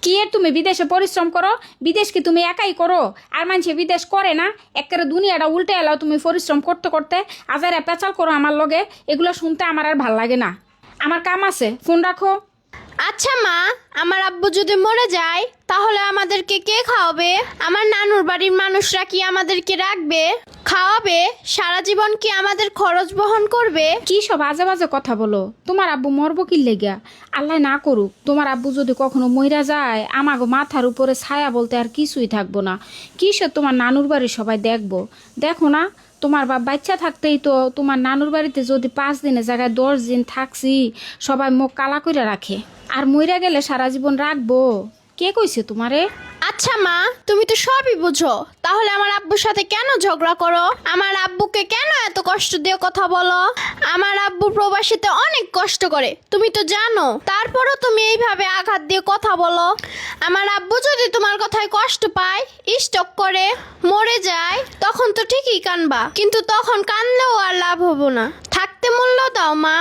কি এর তুমি বিদেশে পরিশ্রম করো? বিদেশ কি তুমি একাই করো? আর মানুষে বিদেশ করে না? একেবারে দুনিয়াটা উল্টে এলাও তুমি পরিশ্রম করতে করতে। আজারে পেঁচাল করো আমার লগে, এগুলো শুনতে আমার আর ভাল লাগে না। আমার কাম আছে, ফোন রাখো। আচ্ছা মা, আমার আব্বু যদি মরে যায় তাহলে আমাদেরকে কে খাওয়াবে? আমার নানুর বাড়ির মানুষরা কি আমাদেরকে রাখবে, খাওয়াবে? সারা জীবন কি আমাদের খরচ বহন করবে? কি সব আজে বাজে কথা বলো? তোমার আব্বু মরবো কি লেগা? আল্লাহ না করুক, তোমার আব্বু যদি কখনো মইরা যায়, আমাগো মাথার উপরে ছায়া বলতে আর কিছুই থাকবো না। কিসে তোমার নানুর বাড়ি সবাই দেখবো? দেখো না, তোমার বাপ বাচ্চা থাকতেই তো তোমার নানুর বাড়িতে যদি 5 দিনের জায়গায় 10 দিন থাকছি, সবাই মুখ কালা করে রাখে। আর মইরা গেলে সারা জীবন রাখবো? কে কইছে তোমারে? আচ্ছা মা, তুমি তো সবই বুঝো, তাহলে আমার আব্বুর সাথে কেন ঝগড়া করো? আমার আব্বুকে কেন এত কষ্ট দিয়ে কথা বলো? আমার আব্বু প্রবাসীতে অনেক কষ্ট করে, তুমি তো জানো, তারপরও তুমি এইভাবে আঘাত দিয়ে কথা বলো। আমার আব্বু যদি তোমার কথায় কষ্ট পায়, স্ট্রোক করে মরে যায়, তখন তো ঠিকই কানবা, কিন্তু তখন কানলেও আর লাভ হবো না। থাকতে মূল্য দাও মা।